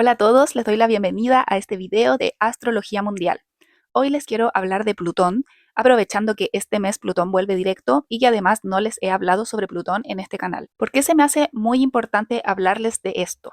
Hola a todos, les doy la bienvenida a este video de Astrología Mundial. Hoy les quiero hablar de Plutón, aprovechando que este mes Plutón vuelve directo y que además no les he hablado sobre Plutón en este canal. ¿Por qué se me hace muy importante hablarles de esto?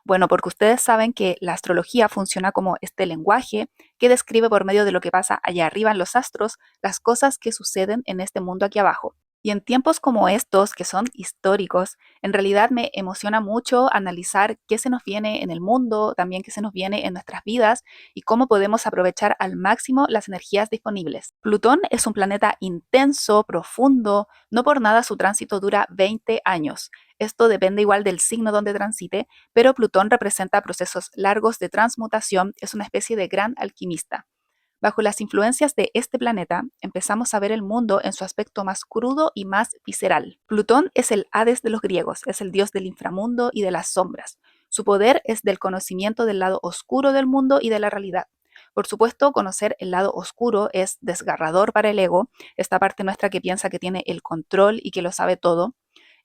Bueno, porque ustedes saben que la astrología funciona como este lenguaje que describe por medio de lo que pasa allá arriba en los astros las cosas que suceden en este mundo aquí abajo. Y en tiempos como estos, que son históricos, en realidad me emociona mucho analizar qué se nos viene en el mundo, también qué se nos viene en nuestras vidas y cómo podemos aprovechar al máximo las energías disponibles. Plutón es un planeta intenso, profundo, no por nada su tránsito dura 20 años. Esto depende igual del signo donde transite, pero Plutón representa procesos largos de transmutación, es una especie de gran alquimista. Bajo las influencias de este planeta, empezamos a ver el mundo en su aspecto más crudo y más visceral. Plutón es el Hades de los griegos, es el dios del inframundo y de las sombras. Su poder es del conocimiento del lado oscuro del mundo y de la realidad. Por supuesto, conocer el lado oscuro es desgarrador para el ego, esta parte nuestra que piensa que tiene el control y que lo sabe todo,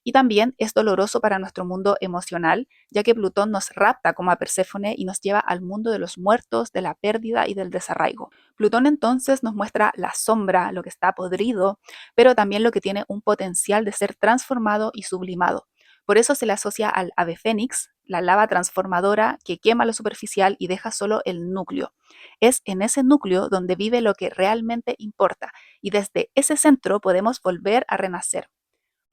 y también es doloroso para nuestro mundo emocional, ya que Plutón nos rapta como a Perséfone y nos lleva al mundo de los muertos, de la pérdida y del desarraigo. Plutón entonces nos muestra la sombra, lo que está podrido, pero también lo que tiene un potencial de ser transformado y sublimado. Por eso se le asocia al ave fénix, la lava transformadora que quema lo superficial y deja solo el núcleo. Es en ese núcleo donde vive lo que realmente importa, y desde ese centro podemos volver a renacer.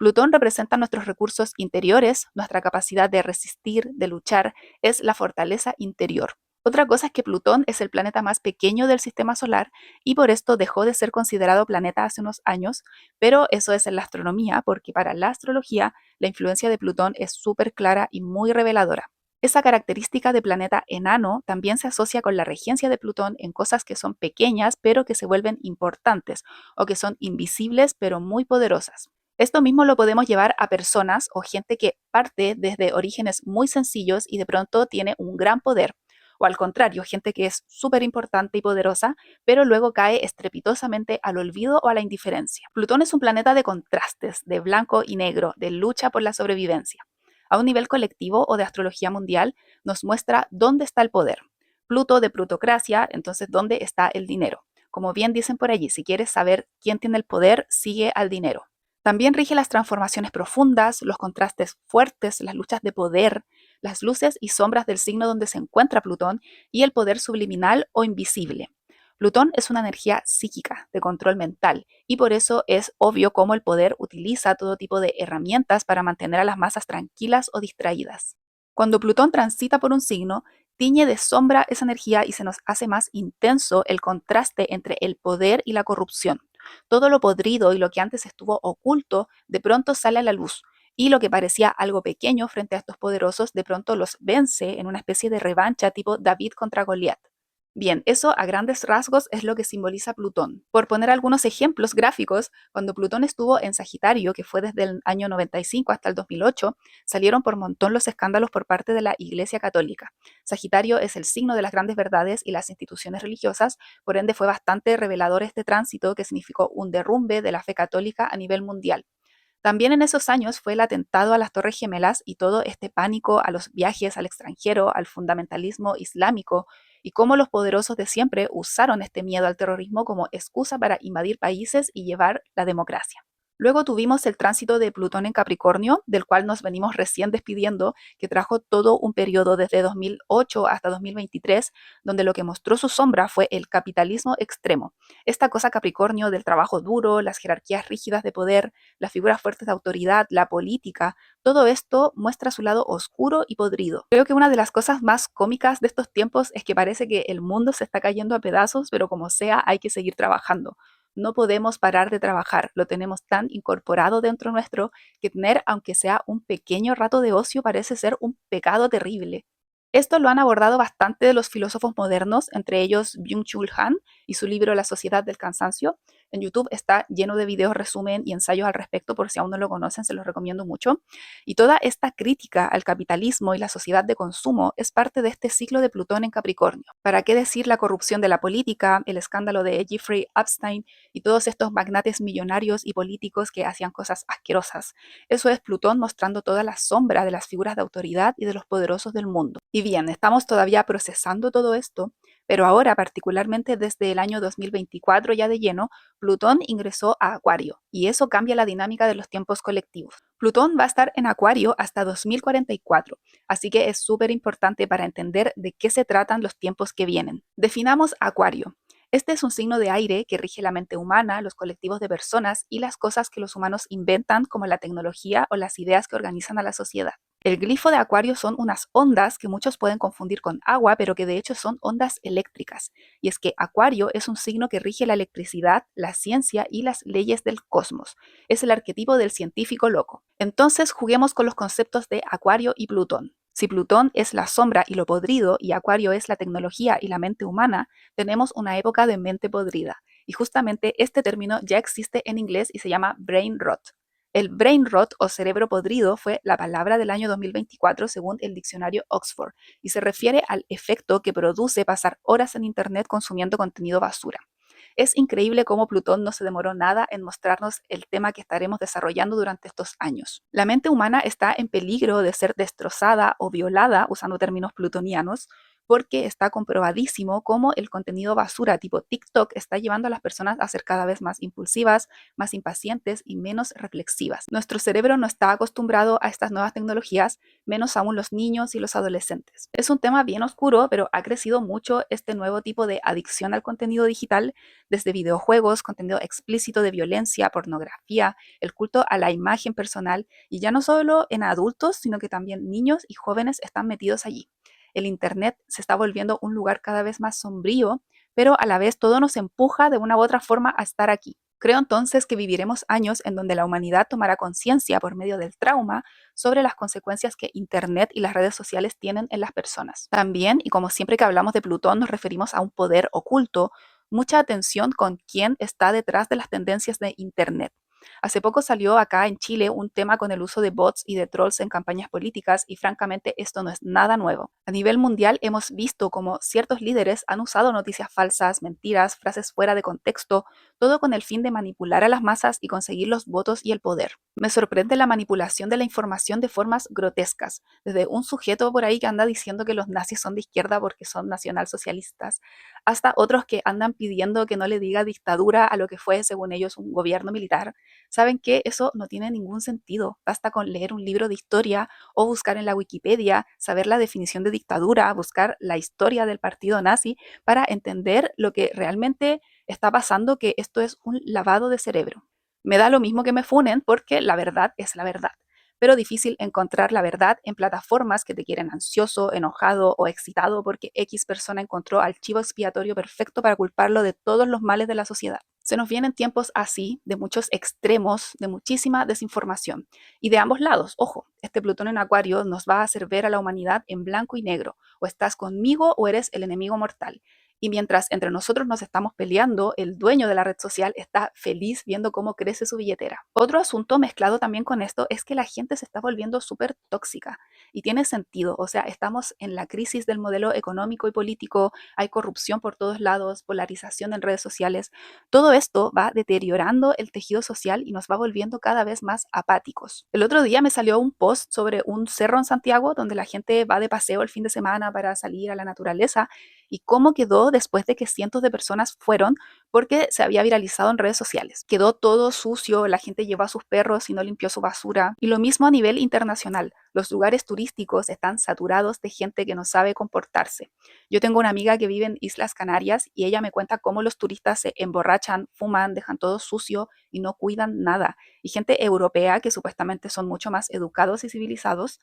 Plutón representa nuestros recursos interiores, nuestra capacidad de resistir, de luchar, es la fortaleza interior. Otra cosa es que Plutón es el planeta más pequeño del sistema solar y por esto dejó de ser considerado planeta hace unos años, pero eso es en la astronomía, porque para la astrología la influencia de Plutón es súper clara y muy reveladora. Esa característica de planeta enano también se asocia con la regencia de Plutón en cosas que son pequeñas pero que se vuelven importantes o que son invisibles pero muy poderosas. Esto mismo lo podemos llevar a personas o gente que parte desde orígenes muy sencillos y de pronto tiene un gran poder. O al contrario, gente que es súper importante y poderosa, pero luego cae estrepitosamente al olvido o a la indiferencia. Plutón es un planeta de contrastes, de blanco y negro, de lucha por la sobrevivencia. A un nivel colectivo o de astrología mundial, nos muestra dónde está el poder. Pluto de plutocracia, entonces, ¿dónde está el dinero? Como bien dicen por allí, si quieres saber quién tiene el poder, sigue al dinero. También rige las transformaciones profundas, los contrastes fuertes, las luchas de poder, las luces y sombras del signo donde se encuentra Plutón y el poder subliminal o invisible. Plutón es una energía psíquica, de control mental, y por eso es obvio cómo el poder utiliza todo tipo de herramientas para mantener a las masas tranquilas o distraídas. Cuando Plutón transita por un signo, tiñe de sombra esa energía y se nos hace más intenso el contraste entre el poder y la corrupción. Todo lo podrido y lo que antes estuvo oculto de pronto sale a la luz, y lo que parecía algo pequeño frente a estos poderosos de pronto los vence en una especie de revancha tipo David contra Goliat. Bien, eso a grandes rasgos es lo que simboliza Plutón. Por poner algunos ejemplos gráficos, cuando Plutón estuvo en Sagitario, que fue desde el año 95 hasta el 2008, salieron por montón los escándalos por parte de la Iglesia Católica. Sagitario es el signo de las grandes verdades y las instituciones religiosas, por ende fue bastante revelador este tránsito que significó un derrumbe de la fe católica a nivel mundial. También en esos años fue el atentado a las Torres Gemelas y todo este pánico a los viajes al extranjero, al fundamentalismo islámico y cómo los poderosos de siempre usaron este miedo al terrorismo como excusa para invadir países y llevar la democracia. Luego tuvimos el tránsito de Plutón en Capricornio, del cual nos venimos recién despidiendo, que trajo todo un periodo desde 2008 hasta 2023, donde lo que mostró su sombra fue el capitalismo extremo. Esta cosa Capricornio del trabajo duro, las jerarquías rígidas de poder, las figuras fuertes de autoridad, la política, todo esto muestra su lado oscuro y podrido. Creo que una de las cosas más cómicas de estos tiempos es que parece que el mundo se está cayendo a pedazos, pero como sea hay que seguir trabajando. No podemos parar de trabajar, lo tenemos tan incorporado dentro nuestro que tener, aunque sea un pequeño rato de ocio, parece ser un pecado terrible. Esto lo han abordado bastante de los filósofos modernos, entre ellos Byung-Chul Han y su libro La sociedad del cansancio. En YouTube está lleno de videos, resumen y ensayos al respecto, por si aún no lo conocen, se los recomiendo mucho. Y toda esta crítica al capitalismo y la sociedad de consumo es parte de este ciclo de Plutón en Capricornio. ¿Para qué decir la corrupción de la política, el escándalo de Jeffrey Epstein y todos estos magnates millonarios y políticos que hacían cosas asquerosas? Eso es Plutón mostrando toda la sombra de las figuras de autoridad y de los poderosos del mundo. Y bien, estamos todavía procesando todo esto, pero ahora, particularmente desde el año 2024 ya de lleno, Plutón ingresó a Acuario y eso cambia la dinámica de los tiempos colectivos. Plutón va a estar en Acuario hasta 2044, así que es súper importante para entender de qué se tratan los tiempos que vienen. Definamos Acuario. Este es un signo de aire que rige la mente humana, los colectivos de personas y las cosas que los humanos inventan, como la tecnología o las ideas que organizan a la sociedad. El glifo de Acuario son unas ondas que muchos pueden confundir con agua, pero que de hecho son ondas eléctricas. Y es que Acuario es un signo que rige la electricidad, la ciencia y las leyes del cosmos. Es el arquetipo del científico loco. Entonces juguemos con los conceptos de Acuario y Plutón. Si Plutón es la sombra y lo podrido y Acuario es la tecnología y la mente humana, tenemos una época de mente podrida. Y justamente este término ya existe en inglés y se llama brain rot. El brain rot o cerebro podrido fue la palabra del año 2024 según el diccionario Oxford y se refiere al efecto que produce pasar horas en Internet consumiendo contenido basura. Es increíble cómo Plutón no se demoró nada en mostrarnos el tema que estaremos desarrollando durante estos años. La mente humana está en peligro de ser destrozada o violada, usando términos plutonianos, porque está comprobadísimo cómo el contenido basura tipo TikTok está llevando a las personas a ser cada vez más impulsivas, más impacientes y menos reflexivas. Nuestro cerebro no está acostumbrado a estas nuevas tecnologías, menos aún los niños y los adolescentes. Es un tema bien oscuro, pero ha crecido mucho este nuevo tipo de adicción al contenido digital, desde videojuegos, contenido explícito de violencia, pornografía, el culto a la imagen personal, y ya no solo en adultos, sino que también niños y jóvenes están metidos allí. El Internet se está volviendo un lugar cada vez más sombrío, pero a la vez todo nos empuja de una u otra forma a estar aquí. Creo entonces que viviremos años en donde la humanidad tomará conciencia por medio del trauma sobre las consecuencias que Internet y las redes sociales tienen en las personas. También, y como siempre que hablamos de Plutón nos referimos a un poder oculto, mucha atención con quién está detrás de las tendencias de Internet. Hace poco salió acá en Chile un tema con el uso de bots y de trolls en campañas políticas y francamente esto no es nada nuevo. A nivel mundial hemos visto cómo ciertos líderes han usado noticias falsas, mentiras, frases fuera de contexto, todo con el fin de manipular a las masas y conseguir los votos y el poder. Me sorprende la manipulación de la información de formas grotescas, desde un sujeto por ahí que anda diciendo que los nazis son de izquierda porque son nacionalsocialistas, hasta otros que andan pidiendo que no le diga dictadura a lo que fue, según ellos, un gobierno militar. ¿Saben qué? Eso no tiene ningún sentido. Basta con leer un libro de historia o buscar en la Wikipedia, saber la definición de dictadura, buscar la historia del partido nazi para entender lo que realmente está pasando, que esto es un lavado de cerebro. Me da lo mismo que me funen porque la verdad es la verdad, pero difícil encontrar la verdad en plataformas que te quieren ansioso, enojado o excitado porque X persona encontró al chivo expiatorio perfecto para culparlo de todos los males de la sociedad. Se nos vienen tiempos así, de muchos extremos, de muchísima desinformación. Y de ambos lados, ojo, este Plutón en Acuario nos va a hacer ver a la humanidad en blanco y negro. O estás conmigo o eres el enemigo mortal. Y mientras entre nosotros nos estamos peleando, el dueño de la red social está feliz viendo cómo crece su billetera. Otro asunto mezclado también con esto es que la gente se está volviendo súper tóxica. Y tiene sentido, o sea, estamos en la crisis del modelo económico y político, hay corrupción por todos lados, polarización en redes sociales. Todo esto va deteriorando el tejido social y nos va volviendo cada vez más apáticos. El otro día me salió un post sobre un cerro en Santiago donde la gente va de paseo el fin de semana para salir a la naturaleza y cómo quedó después de que cientos de personas fueron porque se había viralizado en redes sociales. Quedó todo sucio, la gente llevó a sus perros y no limpió su basura. Y lo mismo a nivel internacional. Los lugares turísticos están saturados de gente que no sabe comportarse. Yo tengo una amiga que vive en Islas Canarias y ella me cuenta cómo los turistas se emborrachan, fuman, dejan todo sucio y no cuidan nada. Y gente europea que supuestamente son mucho más educados y civilizados.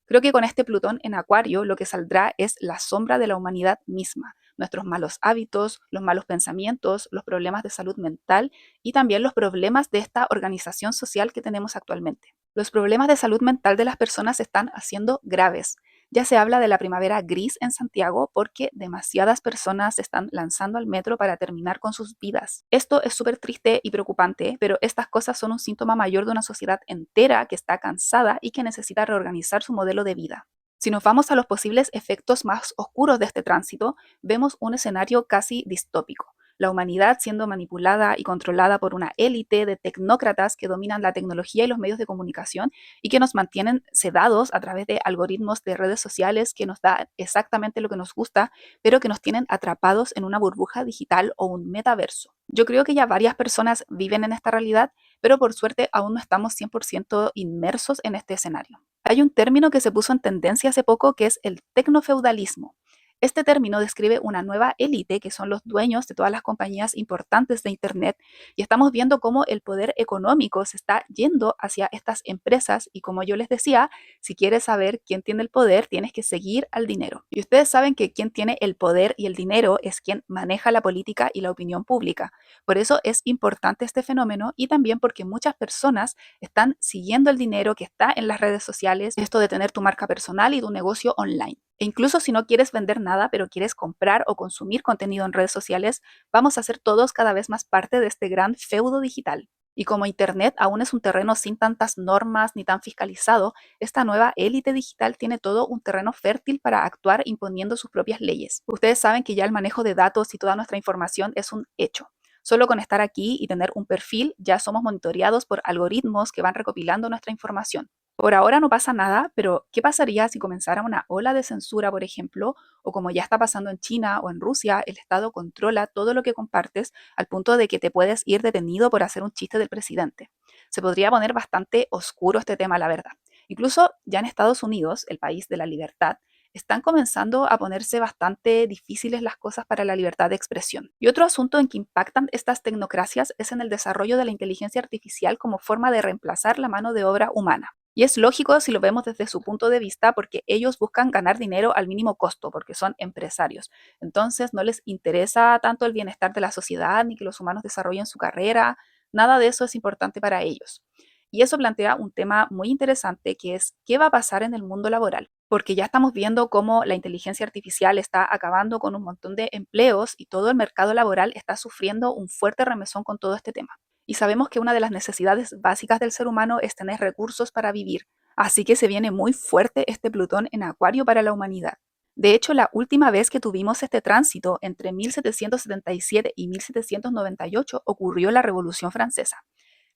Creo que con este Plutón en Acuario lo que saldrá es la sombra de la humanidad misma, nuestros malos hábitos, los malos pensamientos, los problemas de salud mental y también los problemas de esta organización social que tenemos actualmente. Los problemas de salud mental de las personas se están haciendo graves. Ya se habla de la primavera gris en Santiago porque demasiadas personas se están lanzando al metro para terminar con sus vidas. Esto es súper triste y preocupante, pero estas cosas son un síntoma mayor de una sociedad entera que está cansada y que necesita reorganizar su modelo de vida. Si nos vamos a los posibles efectos más oscuros de este tránsito, vemos un escenario casi distópico. La humanidad siendo manipulada y controlada por una élite de tecnócratas que dominan la tecnología y los medios de comunicación y que nos mantienen sedados a través de algoritmos de redes sociales que nos da exactamente lo que nos gusta, pero que nos tienen atrapados en una burbuja digital o un metaverso. Yo creo que ya varias personas viven en esta realidad, pero por suerte aún no estamos 100% inmersos en este escenario. Hay un término que se puso en tendencia hace poco que es el tecnofeudalismo. Este término describe una nueva élite que son los dueños de todas las compañías importantes de Internet y estamos viendo cómo el poder económico se está yendo hacia estas empresas y como yo les decía, si quieres saber quién tiene el poder, tienes que seguir al dinero. Y ustedes saben que quien tiene el poder y el dinero es quien maneja la política y la opinión pública. Por eso es importante este fenómeno y también porque muchas personas están siguiendo el dinero que está en las redes sociales, esto de tener tu marca personal y tu negocio online. E incluso si no quieres vender nada, pero quieres comprar o consumir contenido en redes sociales, vamos a ser todos cada vez más parte de este gran feudo digital. Y como Internet aún es un terreno sin tantas normas ni tan fiscalizado, esta nueva élite digital tiene todo un terreno fértil para actuar imponiendo sus propias leyes. Ustedes saben que ya el manejo de datos y toda nuestra información es un hecho. Solo con estar aquí y tener un perfil ya somos monitoreados por algoritmos que van recopilando nuestra información. Por ahora no pasa nada, pero ¿qué pasaría si comenzara una ola de censura, por ejemplo? O como ya está pasando en China o en Rusia, el Estado controla todo lo que compartes al punto de que te puedes ir detenido por hacer un chiste del presidente. Se podría poner bastante oscuro este tema, la verdad. Incluso ya en Estados Unidos, el país de la libertad, están comenzando a ponerse bastante difíciles las cosas para la libertad de expresión. Y otro asunto en que impactan estas tecnocracias es en el desarrollo de la inteligencia artificial como forma de reemplazar la mano de obra humana. Y es lógico si lo vemos desde su punto de vista porque ellos buscan ganar dinero al mínimo costo, porque son empresarios. Entonces no les interesa tanto el bienestar de la sociedad ni que los humanos desarrollen su carrera, nada de eso es importante para ellos. Y eso plantea un tema muy interesante que es qué va a pasar en el mundo laboral, porque ya estamos viendo cómo la inteligencia artificial está acabando con un montón de empleos y todo el mercado laboral está sufriendo un fuerte remesón con todo este tema. Y sabemos que una de las necesidades básicas del ser humano es tener recursos para vivir, así que se viene muy fuerte este Plutón en Acuario para la humanidad. De hecho, la última vez que tuvimos este tránsito entre 1777 y 1798 ocurrió la Revolución Francesa.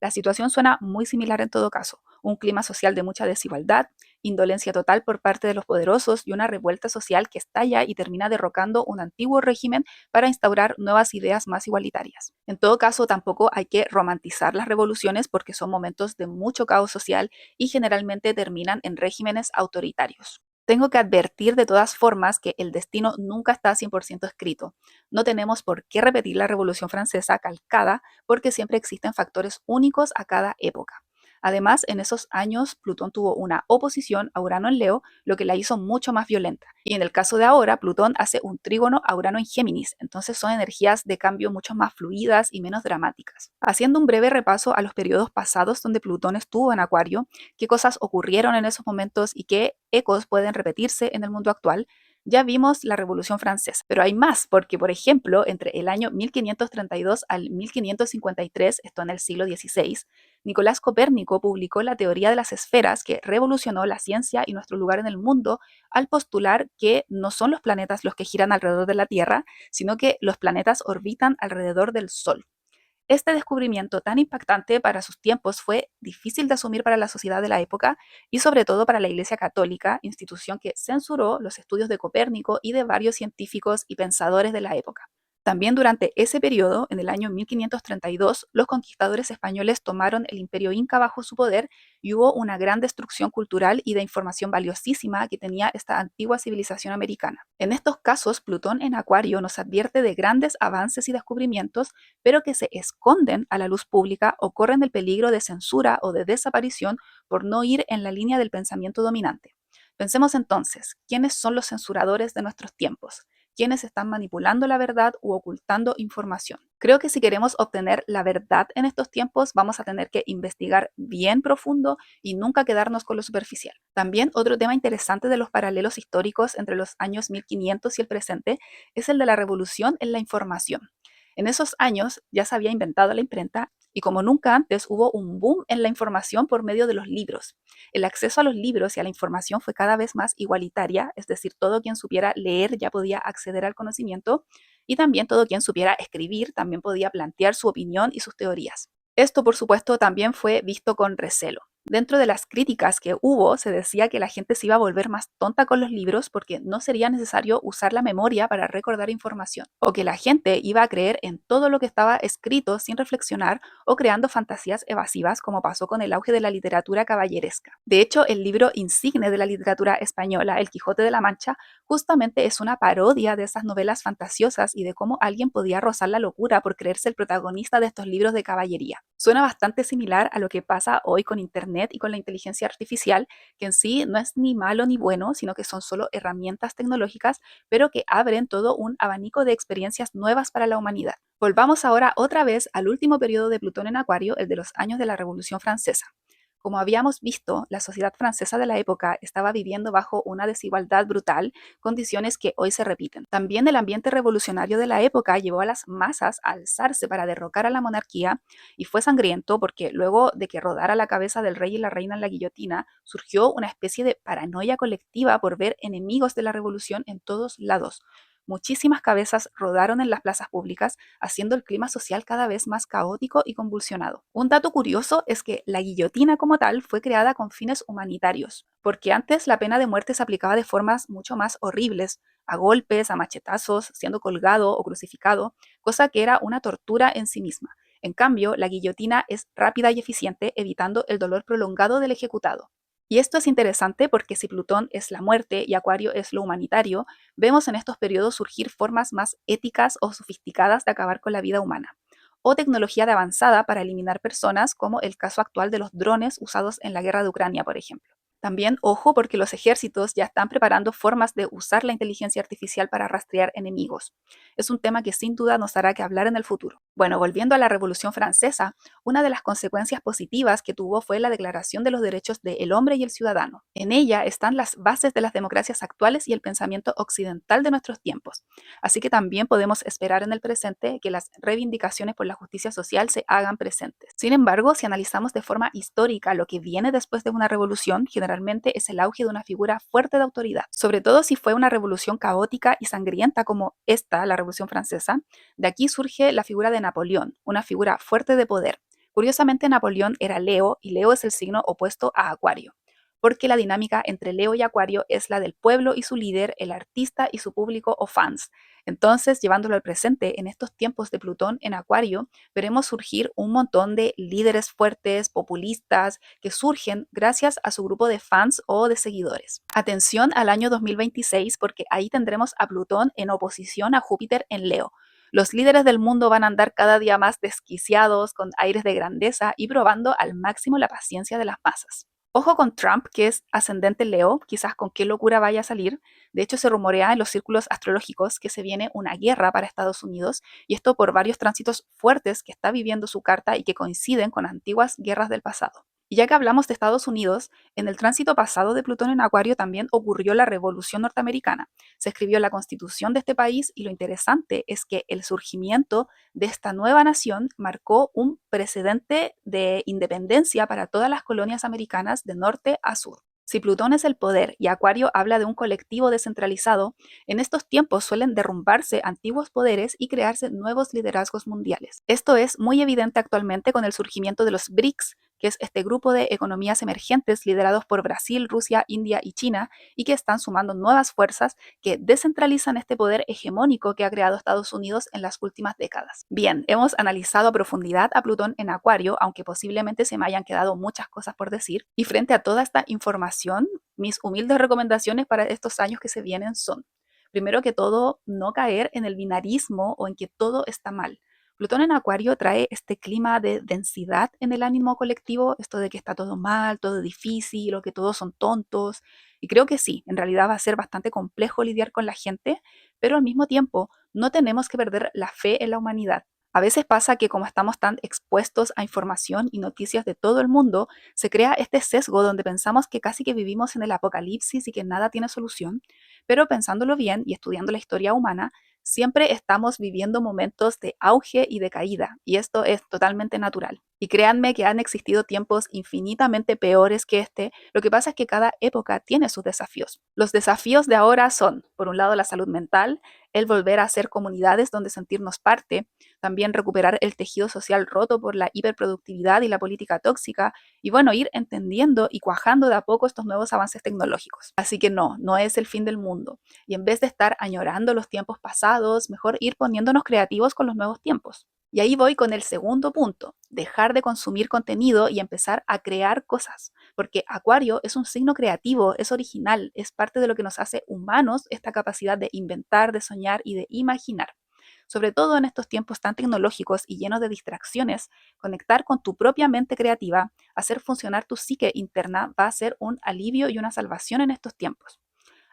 La situación suena muy similar en todo caso, un clima social de mucha desigualdad, indolencia total por parte de los poderosos y una revuelta social que estalla y termina derrocando un antiguo régimen para instaurar nuevas ideas más igualitarias. En todo caso, tampoco hay que romantizar las revoluciones porque son momentos de mucho caos social y generalmente terminan en regímenes autoritarios. Tengo que advertir de todas formas que el destino nunca está 100% escrito. No tenemos por qué repetir la Revolución Francesa calcada porque siempre existen factores únicos a cada época. Además, en esos años Plutón tuvo una oposición a Urano en Leo, lo que la hizo mucho más violenta. Y en el caso de ahora, Plutón hace un trígono a Urano en Géminis, entonces son energías de cambio mucho más fluidas y menos dramáticas. Haciendo un breve repaso a los periodos pasados donde Plutón estuvo en Acuario, qué cosas ocurrieron en esos momentos y qué ecos pueden repetirse en el mundo actual, ya vimos la Revolución Francesa, pero hay más, porque por ejemplo, entre el año 1532 al 1553, esto en el siglo XVI, Nicolás Copérnico publicó la teoría de las esferas que revolucionó la ciencia y nuestro lugar en el mundo al postular que no son los planetas los que giran alrededor de la Tierra, sino que los planetas orbitan alrededor del Sol. Este descubrimiento tan impactante para sus tiempos fue difícil de asumir para la sociedad de la época y sobre todo para la Iglesia Católica, institución que censuró los estudios de Copérnico y de varios científicos y pensadores de la época. También durante ese periodo, en el año 1532, los conquistadores españoles tomaron el imperio inca bajo su poder y hubo una gran destrucción cultural y de información valiosísima que tenía esta antigua civilización americana. En estos casos, Plutón en Acuario nos advierte de grandes avances y descubrimientos, pero que se esconden a la luz pública o corren el peligro de censura o de desaparición por no ir en la línea del pensamiento dominante. Pensemos entonces, ¿quiénes son los censuradores de nuestros tiempos? quiénes están manipulando la verdad u ocultando información. Creo que si queremos obtener la verdad en estos tiempos, vamos a tener que investigar bien profundo y nunca quedarnos con lo superficial. También otro tema interesante de los paralelos históricos entre los años 1500 y el presente es el de la revolución en la información. En esos años ya se había inventado la imprenta y como nunca antes hubo un boom en la información por medio de los libros. El acceso a los libros y a la información fue cada vez más igualitaria, es decir, todo quien supiera leer ya podía acceder al conocimiento y también todo quien supiera escribir también podía plantear su opinión y sus teorías. Esto, por supuesto, también fue visto con recelo. Dentro de las críticas que hubo, se decía que la gente se iba a volver más tonta con los libros porque no sería necesario usar la memoria para recordar información, o que la gente iba a creer en todo lo que estaba escrito sin reflexionar o creando fantasías evasivas como pasó con el auge de la literatura caballeresca. De hecho, el libro insigne de la literatura española, El Quijote de la Mancha, justamente es una parodia de esas novelas fantasiosas y de cómo alguien podía rozar la locura por creerse el protagonista de estos libros de caballería. Suena bastante similar a lo que pasa hoy con Internet y con la inteligencia artificial, que en sí no es ni malo ni bueno, sino que son solo herramientas tecnológicas, pero que abren todo un abanico de experiencias nuevas para la humanidad. Volvamos ahora otra vez al último periodo de Plutón en Acuario, el de los años de la Revolución Francesa. Como habíamos visto, la sociedad francesa de la época estaba viviendo bajo una desigualdad brutal, condiciones que hoy se repiten. También el ambiente revolucionario de la época llevó a las masas a alzarse para derrocar a la monarquía y fue sangriento porque luego de que rodara la cabeza del rey y la reina en la guillotina, surgió una especie de paranoia colectiva por ver enemigos de la revolución en todos lados. Muchísimas cabezas rodaron en las plazas públicas, haciendo el clima social cada vez más caótico y convulsionado. Un dato curioso es que la guillotina como tal fue creada con fines humanitarios, porque antes la pena de muerte se aplicaba de formas mucho más horribles, a golpes, a machetazos, siendo colgado o crucificado, cosa que era una tortura en sí misma. En cambio, la guillotina es rápida y eficiente, evitando el dolor prolongado del ejecutado. Y esto es interesante porque si Plutón es la muerte y Acuario es lo humanitario, vemos en estos periodos surgir formas más éticas o sofisticadas de acabar con la vida humana, o tecnología de avanzada para eliminar personas, como el caso actual de los drones usados en la guerra de Ucrania, por ejemplo. También, ojo, porque los ejércitos ya están preparando formas de usar la inteligencia artificial para rastrear enemigos. Es un tema que sin duda nos hará que hablar en el futuro. Bueno, volviendo a la Revolución Francesa, una de las consecuencias positivas que tuvo fue la Declaración de los Derechos del Hombre y el Ciudadano. En ella están las bases de las democracias actuales y el pensamiento occidental de nuestros tiempos. Así que también podemos esperar en el presente que las reivindicaciones por la justicia social se hagan presentes. Sin embargo, si analizamos de forma histórica lo que viene después de una revolución, generalmente es el auge de una figura fuerte de autoridad. Sobre todo si fue una revolución caótica y sangrienta como esta, la Revolución Francesa, de aquí surge la figura de Napoleón, una figura fuerte de poder. Curiosamente, Napoleón era Leo y Leo es el signo opuesto a Acuario, porque la dinámica entre Leo y Acuario es la del pueblo y su líder, el artista y su público o fans. Entonces, llevándolo al presente, en estos tiempos de Plutón en Acuario, veremos surgir un montón de líderes fuertes, populistas, que surgen gracias a su grupo de fans o de seguidores. Atención al año 2026 porque ahí tendremos a Plutón en oposición a Júpiter en Leo. Los líderes del mundo van a andar cada día más desquiciados, con aires de grandeza y probando al máximo la paciencia de las masas. Ojo con Trump, que es ascendente Leo, quizás con qué locura vaya a salir. De hecho, se rumorea en los círculos astrológicos que se viene una guerra para Estados Unidos, y esto por varios tránsitos fuertes que está viviendo su carta y que coinciden con antiguas guerras del pasado. Y ya que hablamos de Estados Unidos, en el tránsito pasado de Plutón en Acuario también ocurrió la Revolución Norteamericana. Se escribió la constitución de este país y lo interesante es que el surgimiento de esta nueva nación marcó un precedente de independencia para todas las colonias americanas de norte a sur. Si Plutón es el poder y Acuario habla de un colectivo descentralizado, en estos tiempos suelen derrumbarse antiguos poderes y crearse nuevos liderazgos mundiales. Esto es muy evidente actualmente con el surgimiento de los BRICS, que es este grupo de economías emergentes liderados por Brasil, Rusia, India y China, y que están sumando nuevas fuerzas que descentralizan este poder hegemónico que ha creado Estados Unidos en las últimas décadas. Bien, hemos analizado a profundidad a Plutón en Acuario, aunque posiblemente se me hayan quedado muchas cosas por decir, y frente a toda esta información, mis humildes recomendaciones para estos años que se vienen son: primero que todo, no caer en el binarismo o en que todo está mal, Plutón en Acuario trae este clima de densidad en el ánimo colectivo, esto de que está todo mal, todo difícil, o que todos son tontos. Y creo que sí, en realidad va a ser bastante complejo lidiar con la gente, pero al mismo tiempo no tenemos que perder la fe en la humanidad. A veces pasa que como estamos tan expuestos a información y noticias de todo el mundo, se crea este sesgo donde pensamos que casi que vivimos en el apocalipsis y que nada tiene solución, pero pensándolo bien y estudiando la historia humana, siempre estamos viviendo momentos de auge y de caída, y esto es totalmente natural. Y créanme que han existido tiempos infinitamente peores que este, lo que pasa es que cada época tiene sus desafíos. Los desafíos de ahora son, por un lado, la salud mental, el volver a ser comunidades donde sentirnos parte, también recuperar el tejido social roto por la hiperproductividad y la política tóxica, y bueno, ir entendiendo y cuajando de a poco estos nuevos avances tecnológicos. Así que no, no es el fin del mundo. Y en vez de estar añorando los tiempos pasados, mejor ir poniéndonos creativos con los nuevos tiempos. Y ahí voy con el segundo punto, dejar de consumir contenido y empezar a crear cosas, porque Acuario es un signo creativo, es original, es parte de lo que nos hace humanos esta capacidad de inventar, de soñar y de imaginar. Sobre todo en estos tiempos tan tecnológicos y llenos de distracciones, conectar con tu propia mente creativa, hacer funcionar tu psique interna va a ser un alivio y una salvación en estos tiempos.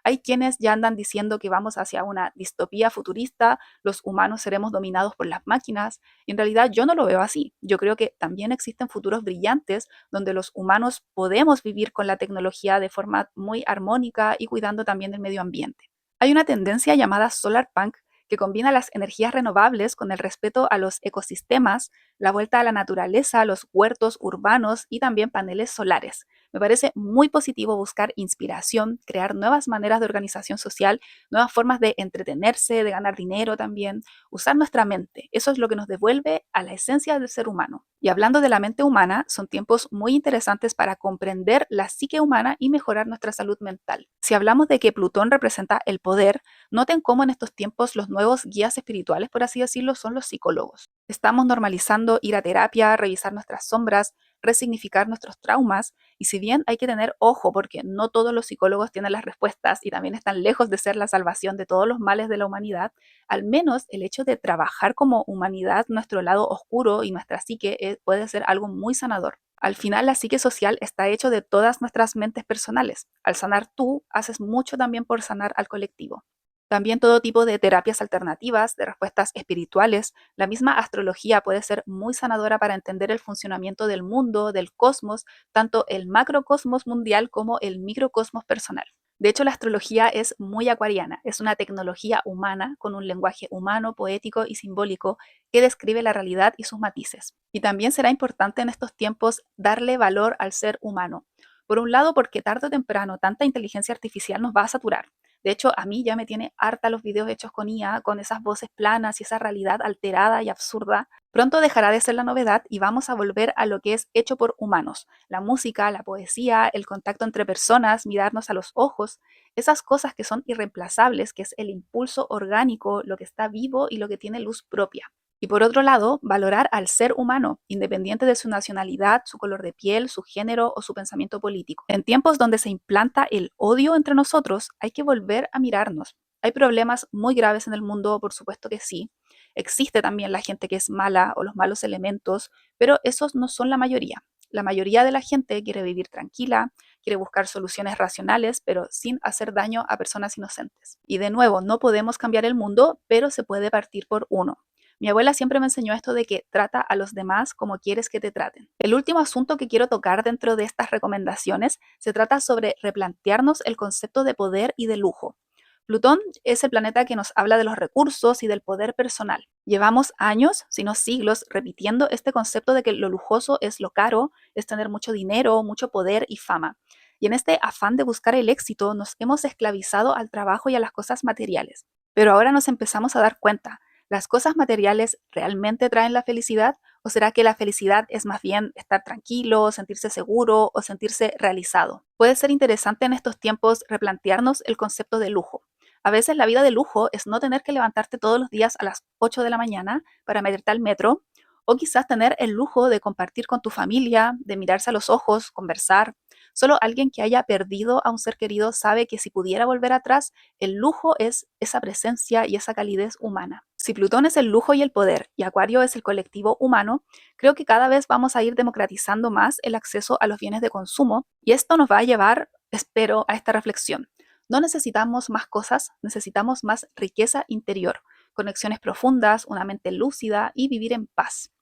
Hay quienes ya andan diciendo que vamos hacia una distopía futurista, los humanos seremos dominados por las máquinas, y en realidad yo no lo veo así. Yo creo que también existen futuros brillantes donde los humanos podemos vivir con la tecnología de forma muy armónica y cuidando también del medio ambiente. Hay una tendencia llamada solar punk que combina las energías renovables con el respeto a los ecosistemas, la vuelta a la naturaleza, los huertos urbanos y también paneles solares. Me parece muy positivo buscar inspiración, crear nuevas maneras de organización social, nuevas formas de entretenerse, de ganar dinero también, usar nuestra mente. Eso es lo que nos devuelve a la esencia del ser humano. Y hablando de la mente humana, son tiempos muy interesantes para comprender la psique humana y mejorar nuestra salud mental. Si hablamos de que Plutón representa el poder, noten cómo en estos tiempos los nuevos guías espirituales, por así decirlo, son los psicólogos. Estamos normalizando ir a terapia, revisar nuestras sombras, resignificar nuestros traumas, y si bien hay que tener ojo porque no todos los psicólogos tienen las respuestas y también están lejos de ser la salvación de todos los males de la humanidad, al menos el hecho de trabajar como humanidad nuestro lado oscuro y nuestra psique puede ser algo muy sanador. Al final, la psique social está hecho de todas nuestras mentes personales. Al sanar tú, haces mucho también por sanar al colectivo. También todo tipo de terapias alternativas, de respuestas espirituales. La misma astrología puede ser muy sanadora para entender el funcionamiento del mundo, del cosmos, tanto el macrocosmos mundial como el microcosmos personal. De hecho, la astrología es muy acuariana, es una tecnología humana con un lenguaje humano, poético y simbólico que describe la realidad y sus matices. Y también será importante en estos tiempos darle valor al ser humano. Por un lado, porque tarde o temprano tanta inteligencia artificial nos va a saturar. De hecho, a mí ya me tiene harta los videos hechos con IA, con esas voces planas y esa realidad alterada y absurda. Pronto dejará de ser la novedad y vamos a volver a lo que es hecho por humanos. La música, la poesía, el contacto entre personas, mirarnos a los ojos, esas cosas que son irreemplazables, que es el impulso orgánico, lo que está vivo y lo que tiene luz propia. Y por otro lado, valorar al ser humano, independiente de su nacionalidad, su color de piel, su género o su pensamiento político. En tiempos donde se implanta el odio entre nosotros, hay que volver a mirarnos. Hay problemas muy graves en el mundo, por supuesto que sí. Existe también la gente que es mala o los malos elementos, pero esos no son la mayoría. La mayoría de la gente quiere vivir tranquila, quiere buscar soluciones racionales, pero sin hacer daño a personas inocentes. Y de nuevo, no podemos cambiar el mundo, pero se puede partir por uno. Mi abuela siempre me enseñó esto de que trata a los demás como quieres que te traten. El último asunto que quiero tocar dentro de estas recomendaciones se trata sobre replantearnos el concepto de poder y de lujo. Plutón es el planeta que nos habla de los recursos y del poder personal. Llevamos años, si no siglos, repitiendo este concepto de que lo lujoso es lo caro, es tener mucho dinero, mucho poder y fama. Y en este afán de buscar el éxito nos hemos esclavizado al trabajo y a las cosas materiales. Pero ahora nos empezamos a dar cuenta. ¿Las cosas materiales realmente traen la felicidad? ¿O será que la felicidad es más bien estar tranquilo, sentirse seguro o sentirse realizado? Puede ser interesante en estos tiempos replantearnos el concepto de lujo. A veces la vida de lujo es no tener que levantarte todos los días a las 8 de la mañana para meterte al metro, o quizás tener el lujo de compartir con tu familia, de mirarse a los ojos, conversar. Solo alguien que haya perdido a un ser querido sabe que si pudiera volver atrás, el lujo es esa presencia y esa calidez humana. Si Plutón es el lujo y el poder y Acuario es el colectivo humano, creo que cada vez vamos a ir democratizando más el acceso a los bienes de consumo y esto nos va a llevar, espero, a esta reflexión. No necesitamos más cosas, necesitamos más riqueza interior, conexiones profundas, una mente lúcida y vivir en paz.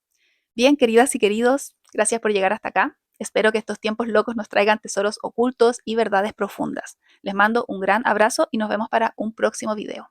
Bien, queridas y queridos, gracias por llegar hasta acá. Espero que estos tiempos locos nos traigan tesoros ocultos y verdades profundas. Les mando un gran abrazo y nos vemos para un próximo video.